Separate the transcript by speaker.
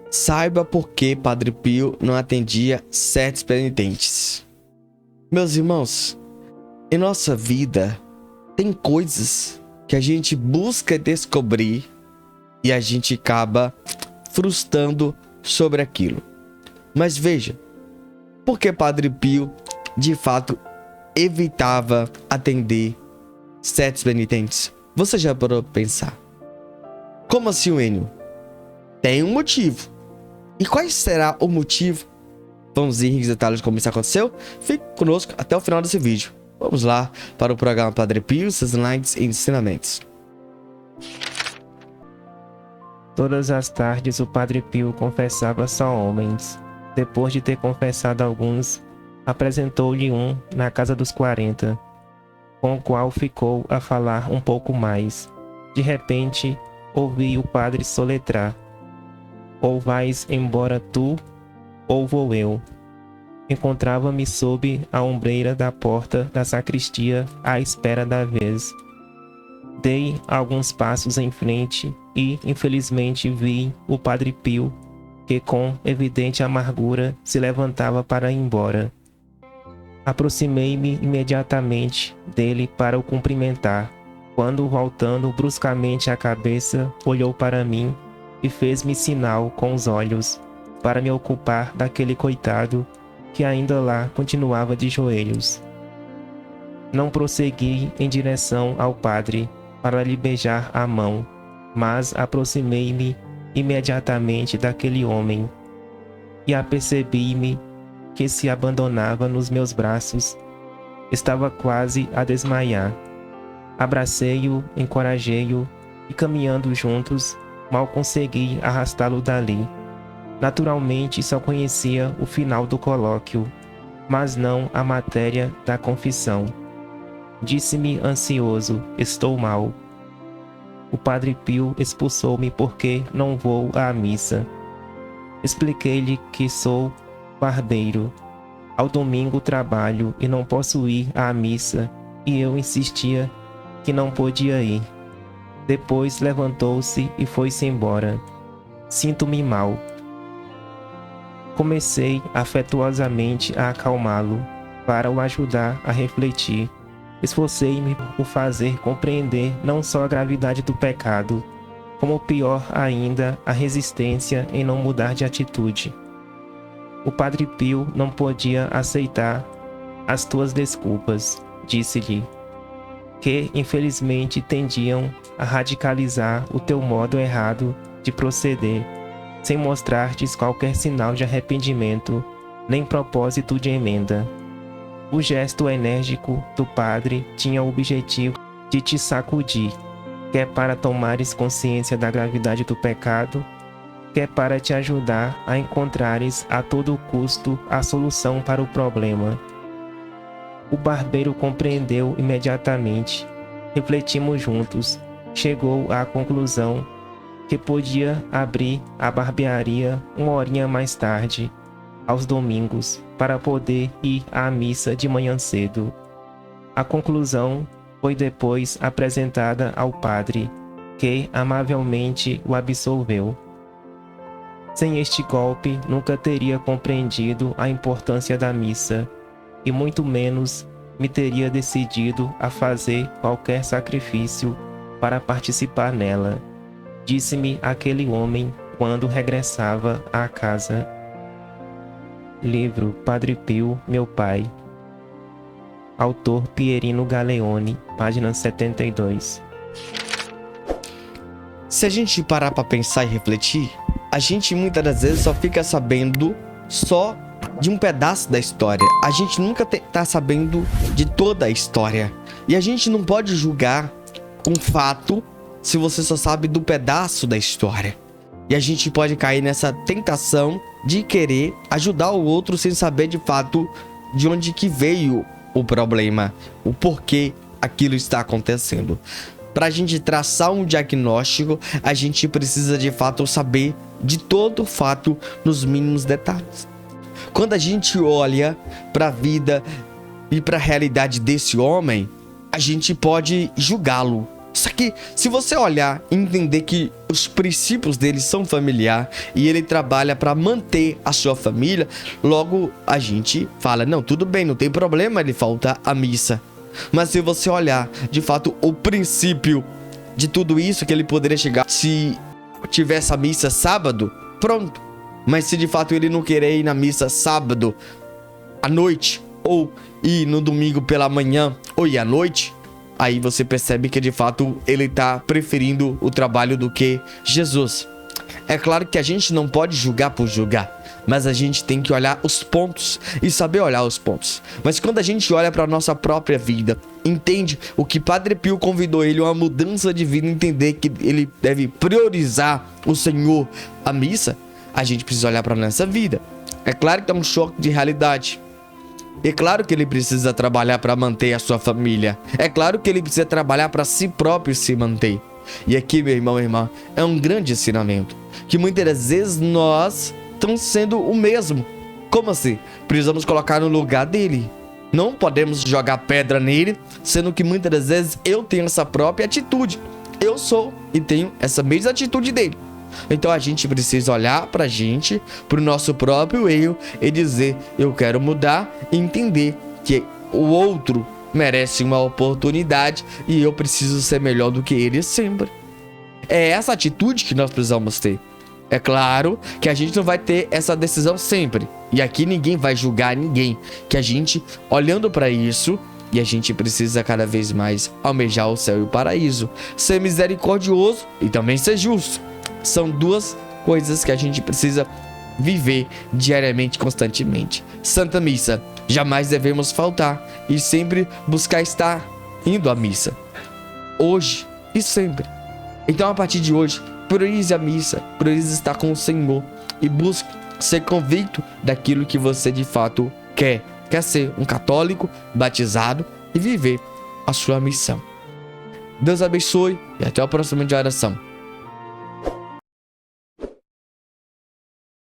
Speaker 1: Saiba por que Padre Pio não atendia certos penitentes. Meus irmãos, em nossa vida tem coisas que a gente busca descobrir e a gente acaba frustrando sobre aquilo. Mas veja, por que Padre Pio de fato evitava atender certos penitentes? Você já parou para pensar? Como assim, Enio? Tem um motivo. E qual será o motivo? Vamos ir em detalhes de como isso aconteceu? Fique conosco até o final desse vídeo. Vamos lá para o programa Padre Pio, seus likes e ensinamentos.
Speaker 2: Todas as tardes o Padre Pio confessava só homens. Depois de ter confessado alguns, apresentou-lhe um na casa dos 40, com o qual ficou a falar um pouco mais. De repente, ouvi o padre soletrar: ou vais embora tu, ou vou eu. Encontrava-me sob a ombreira da porta da sacristia à espera da vez. Dei alguns passos em frente e, infelizmente, vi o Padre Pio, que com evidente amargura se levantava para ir embora. Aproximei-me imediatamente dele para o cumprimentar, quando, voltando bruscamente a cabeça, olhou para mim e fez-me sinal com os olhos para me ocupar daquele coitado que ainda lá continuava de joelhos. Não prossegui em direção ao padre para lhe beijar a mão, mas aproximei-me imediatamente daquele homem e apercebi-me que se abandonava nos meus braços. Estava quase a desmaiar. Abracei-o, encorajei-o e, caminhando juntos, mal consegui arrastá-lo dali. Naturalmente só conhecia o final do colóquio, mas não a matéria da confissão. Disse-me ansioso: estou mal. O Padre Pio expulsou-me porque não vou à missa. Expliquei-lhe que sou barbeiro. Ao domingo trabalho e não posso ir à missa, e eu insistia que não podia ir. Depois levantou-se e foi-se embora. Sinto-me mal. Comecei afetuosamente a acalmá-lo, para o ajudar a refletir. Esforcei-me por fazer compreender não só a gravidade do pecado, como pior ainda, a resistência em não mudar de atitude. O Padre Pio não podia aceitar as tuas desculpas, disse-lhe, que infelizmente tendiam a radicalizar o teu modo errado de proceder, sem mostrar-te qualquer sinal de arrependimento, nem propósito de emenda. O gesto enérgico do padre tinha o objetivo de te sacudir, quer para tomares consciência da gravidade do pecado, quer para te ajudar a encontrares a todo custo a solução para o problema. O barbeiro compreendeu imediatamente. Refletimos juntos. Chegou à conclusão que podia abrir a barbearia uma horinha mais tarde, aos domingos, para poder ir à missa de manhã cedo. A conclusão foi depois apresentada ao padre, que amavelmente o absolveu. Sem este golpe, nunca teria compreendido a importância da missa, e muito menos me teria decidido a fazer qualquer sacrifício para participar nela, disse-me aquele homem quando regressava à casa. Livro Padre Pio, meu pai. Autor Pierino Galeone, página 72.
Speaker 1: Se a gente parar para pensar e refletir, a gente muitas das vezes só fica sabendo só de um pedaço da história. A gente nunca tá sabendo de toda a história. E a gente não pode julgar um fato se você só sabe do pedaço da história. E a gente pode cair nessa tentação de querer ajudar o outro sem saber de fato de onde que veio o problema, o porquê aquilo está acontecendo. Para a gente traçar um diagnóstico, a gente precisa de fato saber de todo o fato nos mínimos detalhes. Quando a gente olha para a vida e para a realidade desse homem, a gente pode julgá-lo Só que se você olhar e entender que os princípios dele são familiar e ele trabalha para manter a sua família, logo a gente fala, não, tudo bem, não tem problema ele faltar à missa. Mas se você olhar, de fato, o princípio de tudo isso que ele poderia chegar se tivesse a missa sábado, pronto. Mas se de fato ele não querer ir na missa sábado à noite, ou ir no domingo pela manhã, ou ir à noite, aí você percebe que de fato ele tá preferindo o trabalho do que Jesus. É claro que a gente não pode julgar por julgar, mas a gente tem que olhar os pontos e saber olhar os pontos. Mas quando a gente olha para nossa própria vida, entende o que Padre Pio convidou ele a uma mudança de vida, entender que ele deve priorizar o Senhor, a missa, a gente precisa olhar para nossa vida. É claro que é um choque de realidade. É claro que ele precisa trabalhar para manter a sua família. É claro que ele precisa trabalhar para si próprio se manter. E aqui, meu irmão e irmã, é um grande ensinamento. Que muitas das vezes nós estamos sendo o mesmo. Como assim? Precisamos colocar no lugar dele. Não podemos jogar pedra nele, sendo que muitas das vezes eu tenho essa própria atitude. Eu sou e tenho essa mesma atitude dele. Então a gente precisa olhar pra gente, pro nosso próprio erro e dizer, eu quero mudar e entender que o outro merece uma oportunidade e eu preciso ser melhor do que ele sempre. É essa atitude que nós precisamos ter. É claro que a gente não vai ter essa decisão sempre. E aqui ninguém vai julgar ninguém. Que a gente, olhando para isso, e a gente precisa cada vez mais almejar o céu e o paraíso. Ser misericordioso e também ser justo. São duas coisas que a gente precisa viver diariamente, constantemente. Santa Missa, jamais devemos faltar e sempre buscar estar indo à missa. Hoje e sempre. Então, a partir de hoje, priorize a missa, priorize estar com o Senhor e busque ser convicto daquilo que você de fato quer. Quer ser um católico batizado e viver a sua missão. Deus abençoe e até o próximo dia de oração.